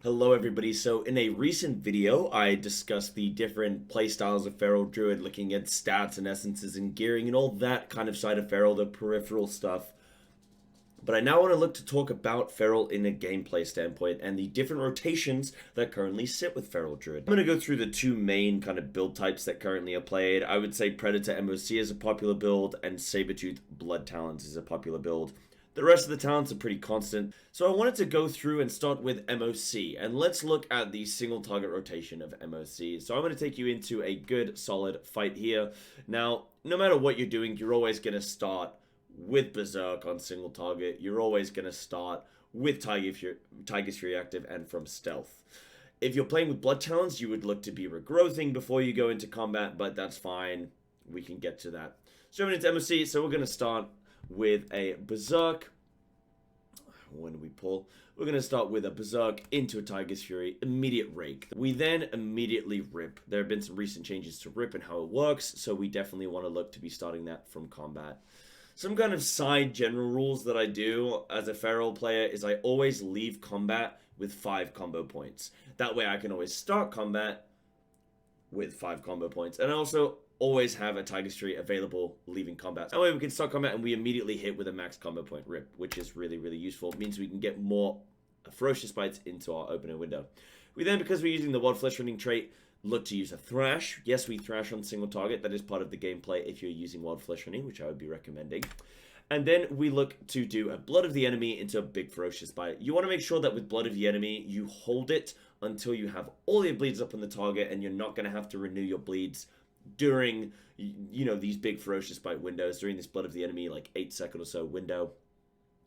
Hello everybody, so in a recent video I discussed the different playstyles of Feral Druid, looking at stats and essences and gearing and all that kind of side of Feral, the peripheral stuff. But I now want to look to talk about Feral in a gameplay standpoint and the different rotations that currently sit with Feral Druid. I'm going to go through the two main kind of build types that currently are played. I would say Predator MOC is a popular build and Sabertooth Blood Talons is a popular build. The rest of the talents are pretty constant, so I wanted to go through and start with MOC, and let's look at the single target rotation of MOC. So I'm going to take you into a good solid fight here. Now, no matter what you're doing, you're always going to start with Berserk on single target. You're always going to start with Tiger's Fury active and from stealth. If you're playing with Blood Talons, you would look to be regrowthing before you go into combat, but that's fine. We can get to that. So I'm into MOC, so we're going to start with a Berserk. When do we pull? We're going to start with a Berserk into a Tiger's Fury, immediate Rake. We then immediately Rip. There have been some recent changes to Rip and how it works, so we definitely want to look to be starting that from combat. Some kind of side general rules that I do as a Feral player is I always leave combat with 5 combo points. That way I can always start combat with 5 combo points. And I also always have a Tiger's Fury available leaving combat. That way we can start combat and we immediately hit with a max combo point Rip, which is really, really useful. It means we can get more ferocious bites into our opener window. We then, because we're using the Wild Flesh Running trait, look to use a Thrash. Yes, we Thrash on single target. That is part of the gameplay if you're using Wild Flesh Running, which I would be recommending. And then we look to do a Blood of the Enemy into a big ferocious bite. You want to make sure that with Blood of the Enemy, you hold it until you have all your bleeds up on the target, and you're not going to have to renew your bleeds during, you know, these big ferocious bite windows, during this Blood of the Enemy, like 8-second or so window.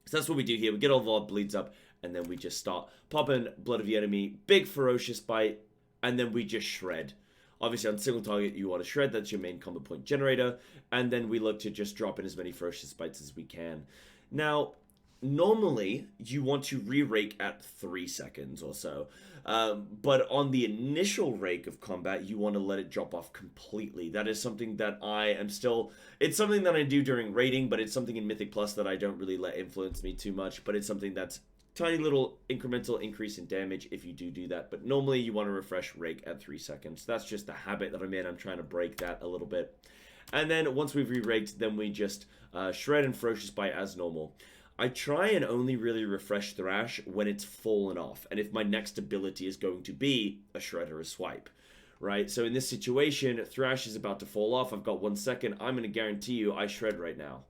So that's what we do here. We get all of our bleeds up, and then we just start popping Blood of the Enemy, big ferocious bite, and then we just shred. Obviously, on single target, you want to shred. That's your main combo point generator. And then we look to just drop in as many ferocious bites as we can. Now, normally, you want to re-rake at 3 seconds or so. But on the initial rake of combat, you want to let it drop off completely. That is something that I am still... It's something that I do during raiding, but it's something in Mythic Plus that I don't really let influence me too much. But it's something that's tiny little incremental increase in damage if you do that. But normally you want to refresh Rake at 3 seconds. That's just the habit that I'm in. I'm trying to break that a little bit. And then once we've re-raked, then we just shred and ferocious bite as normal. I try and only really refresh Thrash when it's fallen off, and if my next ability is going to be a shred or a swipe, right? So in this situation, Thrash is about to fall off. I've got 1 second. I'm going to guarantee you I shred right now.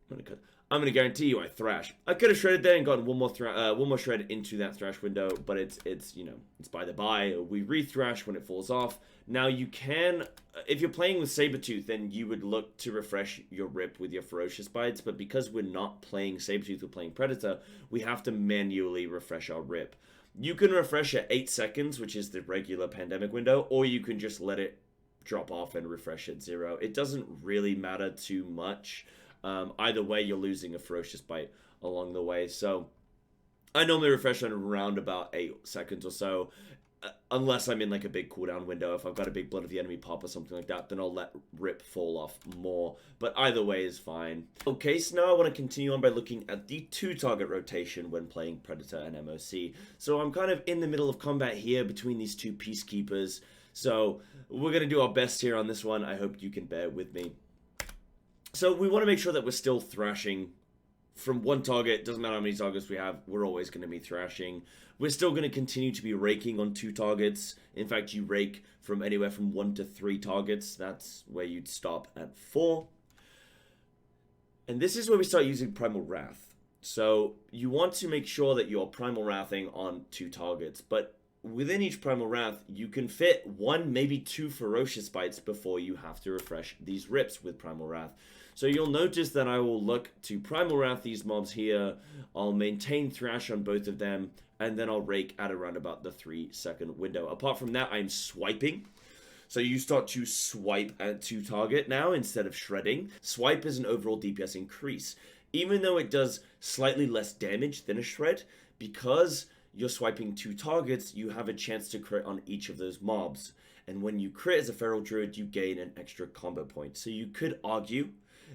I'm going to guarantee you I Thrash. I could have shredded there and gotten one more shred into that Thrash window, but it's you know, it's by the by. We re-Thrash when it falls off. Now you can, if you're playing with Sabertooth, then you would look to refresh your Rip with your Ferocious Bites, but because we're not playing Sabertooth, we're playing Predator, we have to manually refresh our Rip. You can refresh at 8 seconds, which is the regular pandemic window, or you can just let it drop off and refresh at 0. It doesn't really matter too much. Either way, you're losing a ferocious bite along the way. So I normally refresh on around about 8 seconds or so, unless I'm in like a big cooldown window. If I've got a big Blood of the Enemy pop or something like that, then I'll let Rip fall off more. But either way is fine. Okay, so now I want to continue on by looking at the 2-target rotation when playing Predator and MOC. So I'm kind of in the middle of combat here between these two Peacekeepers. So we're going to do our best here on this one. I hope you can bear with me. So we want to make sure that we're still thrashing from one target. Doesn't matter how many targets we have, we're always going to be thrashing. We're still going to continue to be raking on 2 targets. In fact, you rake from anywhere from 1 to 3 targets. That's where you'd stop at 4. And this is where we start using Primal Wrath. So you want to make sure that you're Primal Wrathing on 2 targets, but within each Primal Wrath, you can fit 1, maybe 2 Ferocious Bites before you have to refresh these Rips with Primal Wrath. So you'll notice that I will look to Primal Wrath these mobs here. I'll maintain Thrash on both of them, and then I'll rake at around about the 3-second window. Apart from that, I'm swiping. So you start to swipe at 2 target now instead of shredding. Swipe is an overall DPS increase. Even though it does slightly less damage than a shred, because you're swiping 2 targets, you have a chance to crit on each of those mobs. And when you crit as a Feral Druid, you gain an extra combo point. So you could argue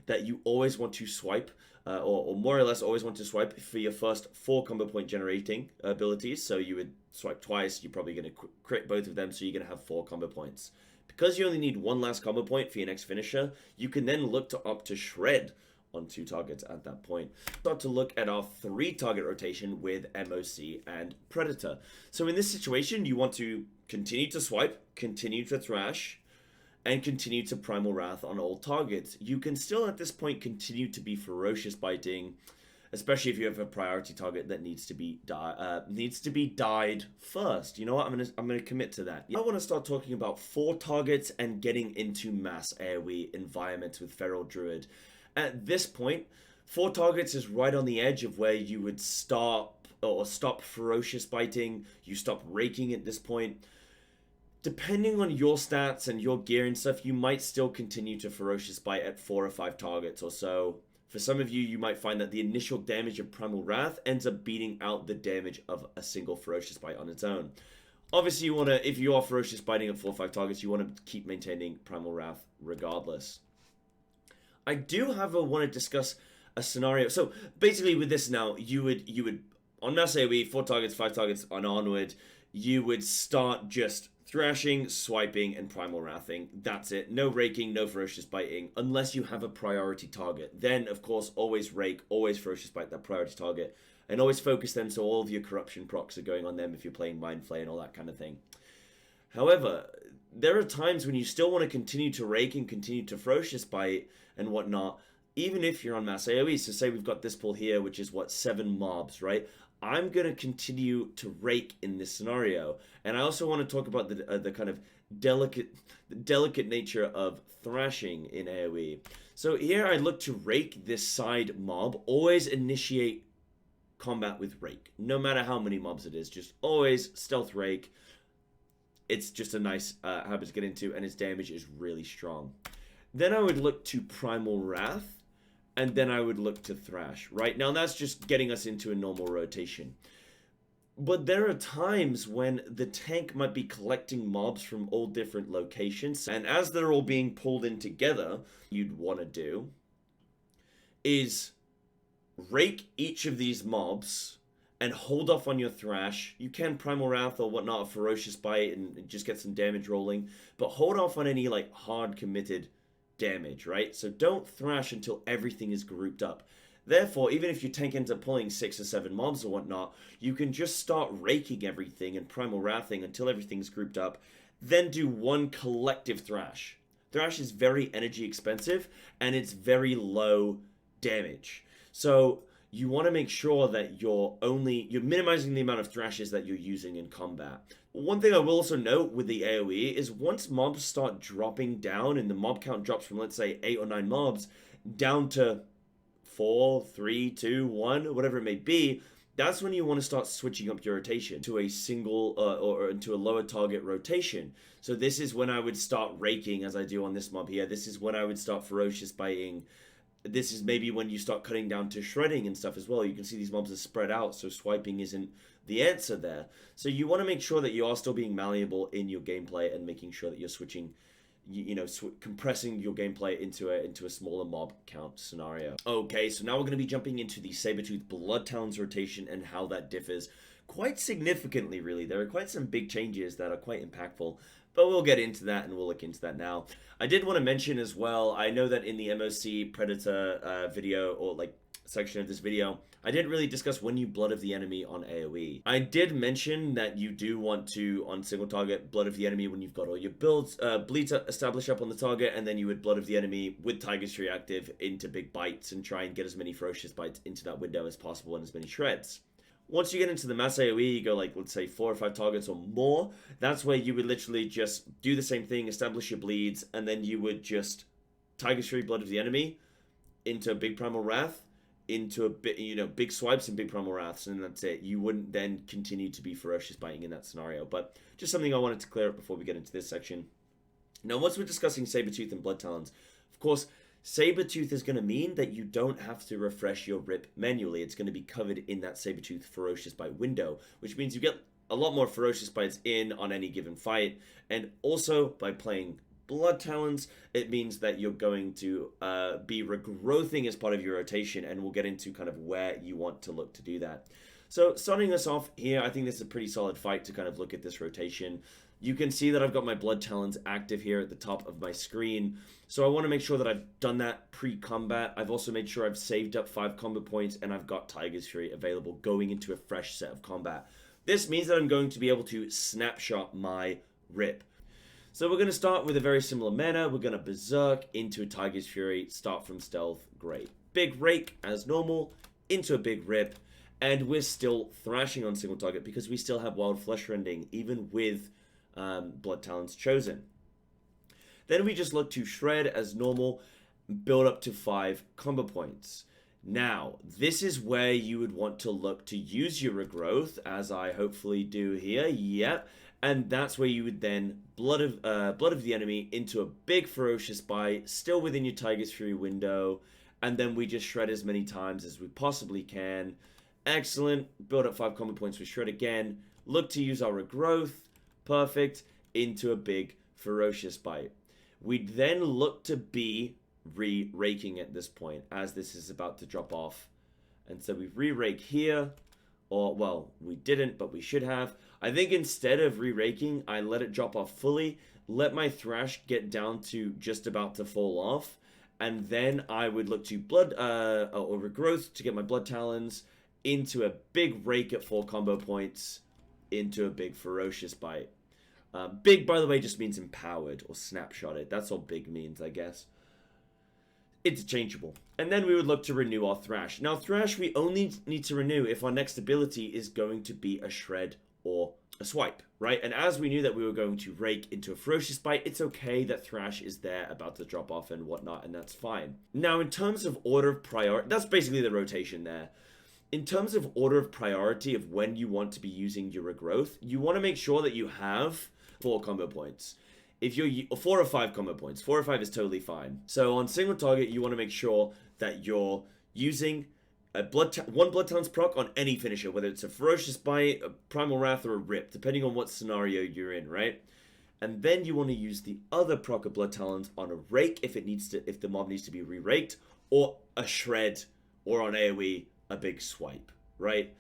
that you always want to swipe or more or less always want to swipe for your first 4 combo point generating abilities. So you would swipe twice, you're probably going to crit both of them, so you're going to have 4 combo points. Because you only need 1 last combo point for your next finisher, you can then look to opt to shred on 2 targets at that point. Start to look at our 3 target rotation with MOC and Predator. So in this situation, you want to continue to swipe, continue to thrash, and continue to Primal Wrath on all targets. You can still at this point continue to be Ferocious Biting, especially if you have a priority target that needs to be died first. You know what? I'm gonna commit to that. I want to start talking about 4 targets and getting into mass AoE environments with Feral Druid. At this point, 4 targets is right on the edge of where you would stop Ferocious Biting. You stop raking at this point. Depending on your stats and your gear and stuff, you might still continue to Ferocious Bite at 4 or 5 targets or so. For some of you, you might find that the initial damage of Primal Wrath ends up beating out the damage of a single Ferocious Bite on its own. Obviously, you want to, if you are Ferocious Biting at 4 or 5 targets, you want to keep maintaining Primal Wrath regardless. I do, however, want to discuss a scenario. So basically with this now, you would on mass AoE, 4 targets, 5 targets and onward, you would start just thrashing, swiping, and Primal Wrathing. That's it. No raking, no Ferocious Biting, unless you have a priority target. Then, of course, always rake, always Ferocious Bite that priority target, and always focus them so all of your corruption procs are going on them if you're playing Mind Flay and all that kind of thing. However, there are times when you still want to continue to rake and continue to Ferocious Bite and whatnot, even if you're on mass AoE. So say we've got this pull here, which is, what, 7 mobs, right? I'm going to continue to rake in this scenario. And I also want to talk about the kind of delicate nature of thrashing in AoE. So here I look to rake this side mob. Always initiate combat with rake. No matter how many mobs it is, just always stealth rake. It's just a nice habit to get into, and its damage is really strong. Then I would look to Primal Wrath, and then I would look to Thrash, right? Now that's just getting us into a normal rotation. But there are times when the tank might be collecting mobs from all different locations, and as they're all being pulled in together, you'd want to do is rake each of these mobs and hold off on your Thrash. You can Primal Wrath or whatnot, a Ferocious Bite, and just get some damage rolling, but hold off on any like hard committed damage, right? So don't thrash until everything is grouped up. Therefore, even if your tank ends up pulling 6 or 7 mobs or whatnot, you can just start raking everything and Primal Wrathing until everything's grouped up, then do one collective thrash. Thrash is very energy expensive and it's very low damage. So you want to make sure that you're minimizing the amount of thrashes that you're using in combat. One thing I will also note with the AoE is once mobs start dropping down and the mob count drops from, let's say, 8 or 9 mobs down to 4, 3, 2, 1, whatever it may be, that's when you want to start switching up your rotation to a single or into a lower target rotation. So this is when I would start raking, as I do on this mob here. This is when I would start Ferocious Biting. This is maybe when you start cutting down to shredding and stuff as well. You can see these mobs are spread out, so swiping isn't the answer there. So you want to make sure that you are still being malleable in your gameplay and making sure that you're switching, compressing your gameplay into a smaller mob count scenario. Okay, so now we're going to be jumping into the Sabertooth Blood Talons rotation and how that differs quite significantly, really. There are quite some big changes that are quite impactful, but we'll get into that and we'll look into that now. I did want to mention as well, I know that in the MOC Predator video, or like section of this video, I didn't really discuss when you Blood of the Enemy on AoE. I did mention that you do want to, on single target, Blood of the Enemy when you've got all your builds, bleeds established up on the target, and then you would Blood of the Enemy with Tiger's Tree active into big bites and try and get as many Ferocious Bites into that window as possible and as many shreds. Once you get into the mass AoE, you go like, let's say 4 or 5 targets or more, that's where you would literally just do the same thing, establish your bleeds, and then you would just Tiger's Tree Blood of the Enemy into a big Primal Wrath, into a bit, big swipes and big Primal Wraths, and that's it. You wouldn't then continue to be Ferocious Biting in that scenario, but just something I wanted to clear up before we get into this section. Now, once we're discussing Sabertooth and Blood Talons, of course, Sabertooth is going to mean that you don't have to refresh your rip manually. It's going to be covered in that Sabertooth Ferocious Bite window, which means you get a lot more Ferocious Bites in on any given fight, and also by playing Blood Talons, it means that you're going to be regrowthing as part of your rotation, and we'll get into kind of where you want to look to do that. So starting us off here, I think this is a pretty solid fight to kind of look at this rotation. You can see that I've got my Blood Talons active here at the top of my screen. So I want to make sure that I've done that pre-combat. I've also made sure I've saved up 5 combo points, and I've got Tiger's Fury available going into a fresh set of combat. This means that I'm going to be able to snapshot my rip. So we're going to start with a very similar manner. We're going to Berserk into a Tiger's Fury, start from stealth, great. Big Rake as normal, into a big rip, and we're still thrashing on single target because we still have Wild Flesh Rending, even with Blood Talons chosen. Then we just look to shred as normal, build up to 5 combo points. Now, this is where you would want to look to use your regrowth, as I hopefully do here, yep. And that's where you would then blood of the enemy into a big ferocious bite, still within your Tiger's Fury window, and then we just shred as many times as we possibly can. Excellent, build up 5 combo points, we shred again, look to use our regrowth, perfect, into a big ferocious bite. We'd then look to be re-raking at this point, as this is about to drop off. And so we re-rake here, or, well, we didn't, but we should have. I think instead of re-raking, I let it drop off fully, let my thrash get down to just about to fall off, and then I would look to blood, or regrowth to get my Blood Talons into a big rake at 4 combo points, into a big ferocious bite. Big, by the way, just means empowered or snapshotted. That's all big means, I guess. Interchangeable. And then we would look to renew our thrash. Now, thrash we only need to renew if our next ability is going to be a shred or a swipe, right? And as we knew that we were going to rake into a ferocious bite, it's okay that thrash is there about to drop off and whatnot, and that's fine. Now, in terms of order of priority, that's basically the rotation there. In terms of order of priority of when you want to be using your regrowth, you want to make sure that you have 4 combo points. If you're 4 or 5 combo points, 4 or 5 is totally fine. So on single target, you want to make sure that you're using a one Blood Talons proc on any finisher, whether it's a Ferocious Bite, a Primal Wrath, or a Rip, depending on what scenario you're in, right? And then you want to use the other proc of Blood Talons on a Rake if the mob needs to be re-raked, or a Shred, or on AoE, a big swipe, right?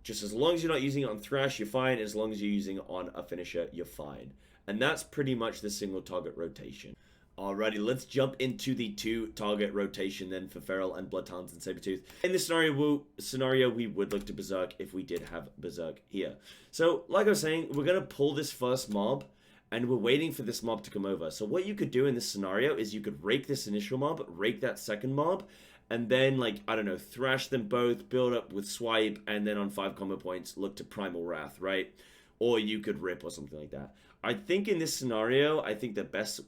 Just as long as you're not using it on Thrash, you're fine. As long as you're using it on a finisher, you're fine. And that's pretty much the single target rotation. Alrighty, let's jump into the 2 target rotation then for Feral and Blood Talons and Sabertooth. In this scenario, we would look to Berserk if we did have Berserk here. So, like I was saying, we're going to pull this first mob, and we're waiting for this mob to come over. So what you could do in this scenario is you could rake this initial mob, rake that second mob, and then, like, I don't know, thrash them both, build up with swipe, and then on 5 combo points, look to Primal Wrath, right? Or you could rip or something like that. I think in this scenario, I think the best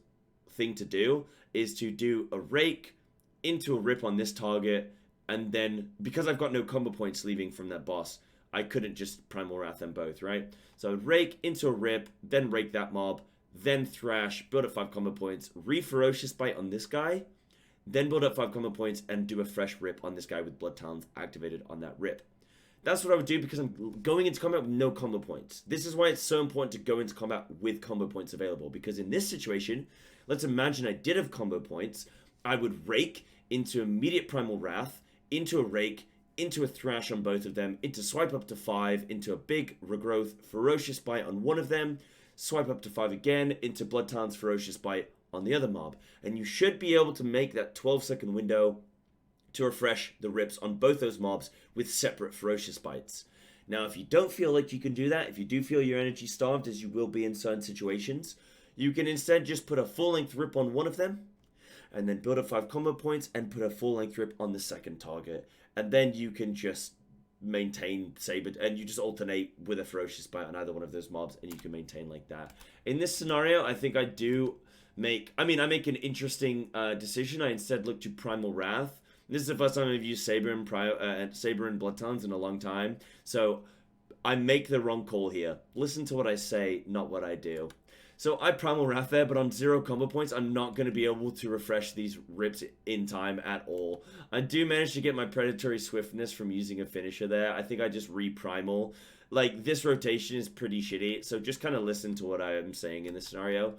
thing to do is to do a rake into a rip on this target, and then, because I've got no combo points leaving from that boss, I couldn't just Primal Wrath them both, right? So I would rake into a rip, then rake that mob, then thrash, build up 5 combo points, re-Ferocious Bite on this guy, then build up 5 combo points and do a fresh rip on this guy with Blood Talons activated on that rip. That's what I would do because I'm going into combat with no combo points. This is why it's so important to go into combat with combo points available, because in this situation, let's imagine I did have combo points. I would rake into immediate Primal Wrath, into a rake, into a thrash on both of them, into swipe up to 5, into a big regrowth Ferocious Bite on one of them, swipe up to 5 again, into Blood Talons Ferocious Bite on the other mob. And you should be able to make that 12-second window to refresh the rips on both those mobs with separate Ferocious Bites. Now, if you don't feel like you can do that, if you do feel your energy starved, as you will be in certain situations, you can instead just put a full-length rip on one of them, and then build up 5 combo points and put a full-length rip on the second target. And then you can just maintain Saber, and you just alternate with a Ferocious Bite on either one of those mobs, and you can maintain like that. In this scenario, I think I make an interesting decision. I instead look to Primal Wrath. This is the first time I've used Saber and Blood Talons in a long time, so I make the wrong call here. Listen to what I say, not what I do. So I Primal Wrath there, but on 0 combo points, I'm not going to be able to refresh these rips in time at all. I do manage to get my Predatory Swiftness from using a finisher there. I think I just re-primal. Like, this rotation is pretty shitty, so just kind of listen to what I am saying in this scenario.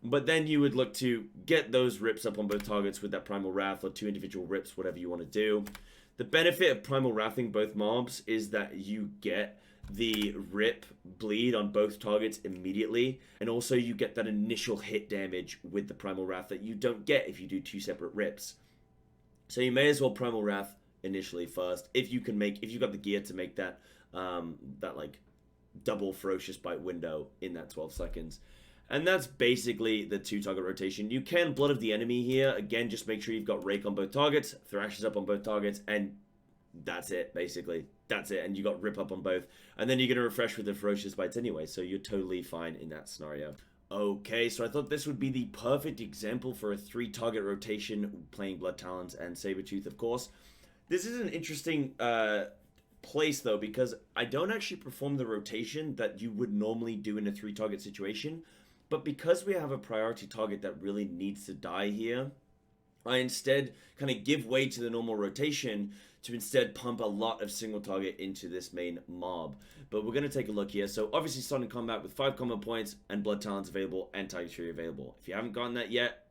But then you would look to get those rips up on both targets with that Primal Wrath or 2 individual rips, whatever you want to do. The benefit of Primal Wrathing both mobs is that you get the rip bleed on both targets immediately, and also you get that initial hit damage with the Primal Wrath that you don't get if you do 2 separate rips. So you may as well Primal Wrath initially first, if you've got the gear to make that that like double Ferocious Bite window in that 12 seconds. And that's basically the 2 target rotation. You can Blood of the Enemy here. Again, just make sure you've got Rake on both targets, Thrashes up on both targets, and that's it, basically. That's it, and you got Rip up on both. And then you're going to refresh with the Ferocious Bites anyway, so you're totally fine in that scenario. Okay, so I thought this would be the perfect example for a 3 target rotation playing Blood Talons and Sabertooth, of course. This is an interesting place, though, because I don't actually perform the rotation that you would normally do in a 3 target situation. But because we have a priority target that really needs to die here, I instead kind of give way to the normal rotation to instead pump a lot of single target into this main mob. But we're going to take a look here. So obviously starting combat with 5 combo points and Blood Talons available and Tiger Fury available. If you haven't gotten that yet,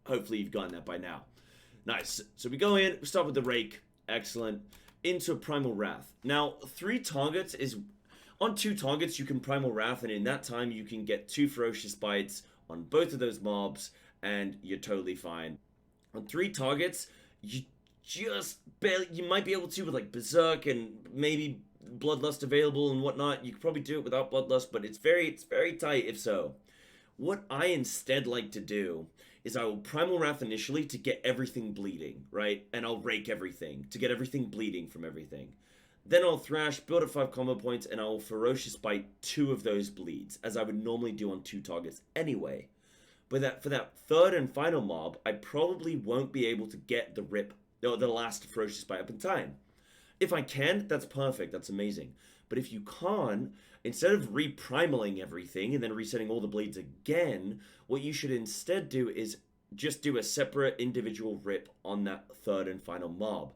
hopefully you've gotten that by now. Nice. So we go in, we start with the Rake. Excellent. Into Primal Wrath. Now, 3 targets is... On 2 targets, you can Primal Wrath, and in that time, you can get 2 Ferocious Bites on both of those mobs, and you're totally fine. On 3 targets, you just barely... You might be able to with, like, Berserk and maybe Bloodlust available and whatnot. You could probably do it without Bloodlust, but it's very tight if so. What I instead like to do is I will Primal Wrath initially to get everything bleeding, right? And I'll Rake everything to get everything bleeding from everything. Then I'll Thrash, build up 5 combo points, and I'll Ferocious Bite 2 of those bleeds, as I would normally do on 2 targets anyway. But for that 3rd and final mob, I probably won't be able to get the rip, or the last Ferocious Bite up in time. If I can, that's perfect, that's amazing. But if you can't, instead of re-primaling everything and then resetting all the bleeds again, what you should instead do is just do a separate individual rip on that 3rd and final mob.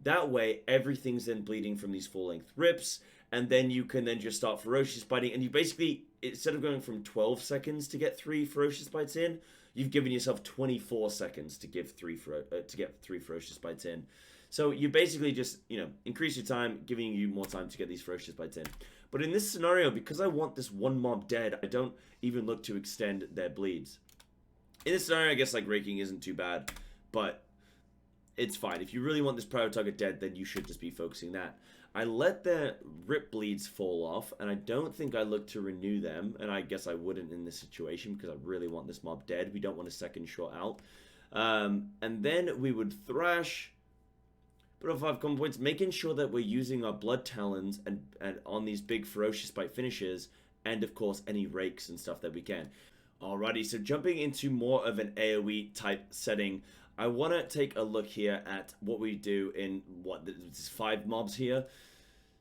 That way, everything's then bleeding from these full-length rips, and then you can then just start Ferocious Biting, and you basically, instead of going from 12 seconds to get 3 Ferocious Bites in, you've given yourself 24 seconds to get 3 Ferocious Bites in. So you basically just, increase your time, giving you more time to get these Ferocious Bites in. But in this scenario, because I want this one mob dead, I don't even look to extend their bleeds. In this scenario, I guess, like, Raking isn't too bad, but it's fine. If you really want this prior target dead, then you should just be focusing that. I let the rip bleeds fall off, and I don't think I look to renew them, and I guess I wouldn't in this situation because I really want this mob dead. We don't want a second shot out. And then we would Thrash, put up 5 combo points, making sure that we're using our Blood Talons and on these big Ferocious Bite finishes, and of course any Rakes and stuff that we can. Alrighty, so jumping into more of an AoE type setting, I want to take a look here at what we do in, there's 5 mobs here.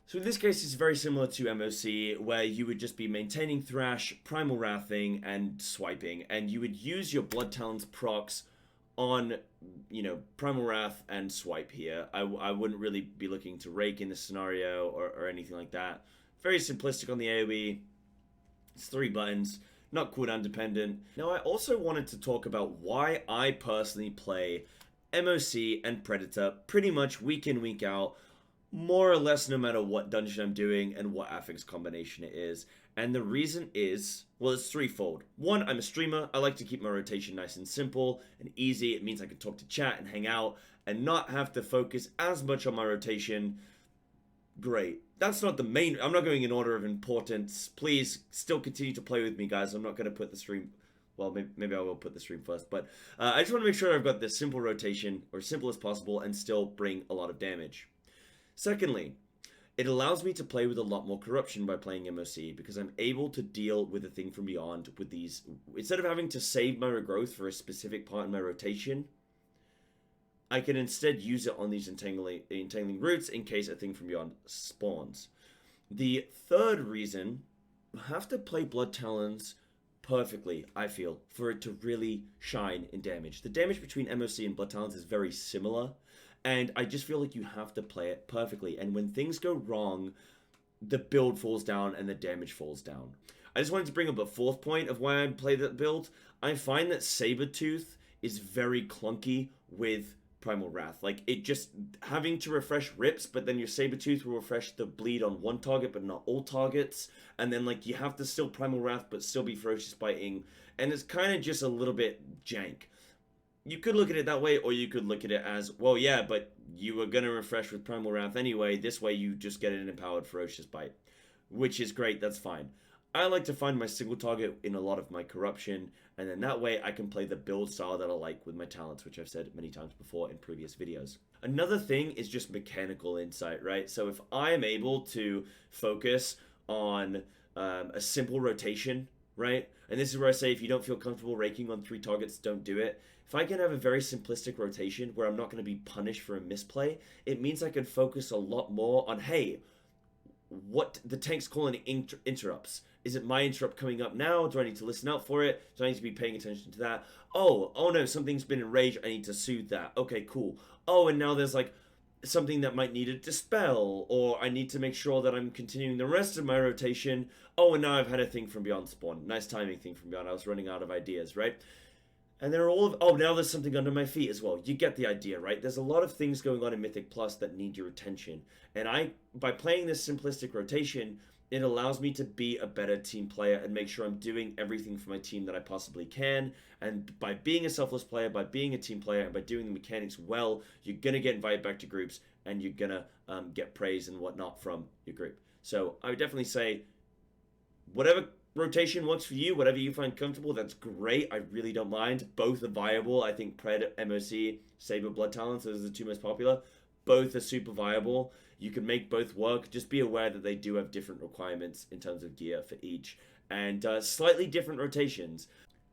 So in this case, it's very similar to MOC, where you would just be maintaining Thrash, Primal Wrathing, and swiping, and you would use your Blood Talons procs on, Primal Wrath and swipe here. I wouldn't really be looking to Rake in this scenario or anything like that. Very simplistic on the AoE. It's 3 buttons. Not cooldown dependent. Now, I also wanted to talk about why I personally play MOC and Predator pretty much week in, week out, more or less no matter what dungeon I'm doing and what affix combination it is. And the reason is, well, it's threefold. 1, I'm a streamer. I like to keep my rotation nice and simple and easy. It means I can talk to chat and hang out and not have to focus as much on my rotation. Great. That's not the main... I'm not going in order of importance. Please still continue to play with me, guys. I'm not going to put the stream... Well, maybe I will put the stream first. But I just want to make sure I've got this simple rotation, or simple as possible, and still bring a lot of damage. Secondly, it allows me to play with a lot more corruption by playing MOC, because I'm able to deal with a thing from beyond with these... Instead of having to save my regrowth for a specific part in my rotation, I can instead use it on these entangling roots in case a thing from beyond spawns. The third reason, I have to play Blood Talons perfectly, I feel, for it to really shine in damage. The damage between MOC and Blood Talons is very similar, and I just feel like you have to play it perfectly. And when things go wrong, the build falls down and the damage falls down. I just wanted to bring up a fourth point of why I play that build. I find that Sabertooth is very clunky with Primal Wrath. Like, it just having to refresh rips, but then your Sabertooth will refresh the bleed on one target, but not all targets. And then, like, you have to still Primal Wrath, but still be Ferocious Biting. And it's kind of just a little bit jank. You could look at it that way, or you could look at it as, well, yeah, but you were going to refresh with Primal Wrath anyway. This way you just get an empowered Ferocious Bite, which is great. That's fine. I like to find my single target in a lot of my corruption, and then that way I can play the build style that I like with my talents, which I've said many times before in previous videos. Another thing is just mechanical insight, right? So if I am able to focus on a simple rotation, right? And this is where I say if you don't feel comfortable raking on 3 targets, don't do it. If I can have a very simplistic rotation where I'm not going to be punished for a misplay, it means I can focus a lot more on, hey, what the tank's calling interrupts. Is it my interrupt coming up now? Do I need to listen out for it? Do I need to be paying attention to that? Oh no, something's been enraged. I need to soothe that. Okay, cool. Oh, and now there's like something that might need a dispel, or I need to make sure that I'm continuing the rest of my rotation. Oh, and now I've had a thing from beyond spawn. Nice timing, thing from beyond. I was running out of ideas, right? And there are all of, oh, now there's something under my feet as well. You get the idea, right? There's a lot of things going on in Mythic Plus that need your attention. And by playing this simplistic rotation, it allows me to be a better team player and make sure I'm doing everything for my team that I possibly can. And by being a selfless player, by being a team player, and by doing the mechanics well, you're going to get invited back to groups, and you're going to get praise and whatnot from your group. So I would definitely say, whatever rotation works for you, whatever you find comfortable, that's great. I really don't mind. Both are viable. I think Pred, MOC, Saber, Blood Talents, those are the 2 most popular. Both are super viable. You can make both work. Just be aware that they do have different requirements in terms of gear for each, and slightly different rotations.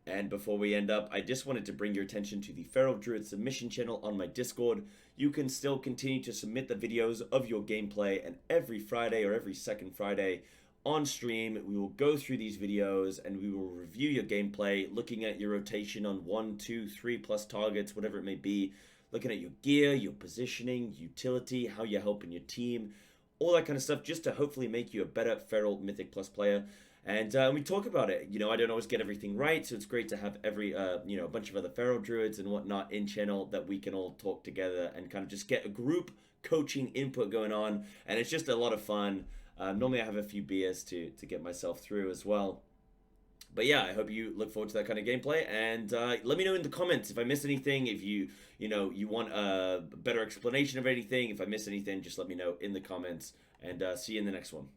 And before we end up, I just wanted to bring your attention to the Feral Druid submission channel on my Discord. You can still continue to submit the videos of your gameplay, and every Friday or every second Friday on stream, we will go through these videos and we will review your gameplay, looking at your rotation on 1, 2, 3 plus targets, whatever it may be, looking at your gear, your positioning, utility, how you're helping your team, all that kind of stuff, just to hopefully make you a better Feral Mythic Plus player. And we talk about it. You know, I don't always get everything right, so it's great to have a bunch of other Feral Druids and whatnot in channel that we can all talk together and kind of just get a group coaching input going on, and it's just a lot of fun. Normally I have a few beers to get myself through as well. But yeah, I hope you look forward to that kind of gameplay, and let me know in the comments if I missed anything. If you want a better explanation of anything, if I missed anything, just let me know in the comments, and see you in the next one.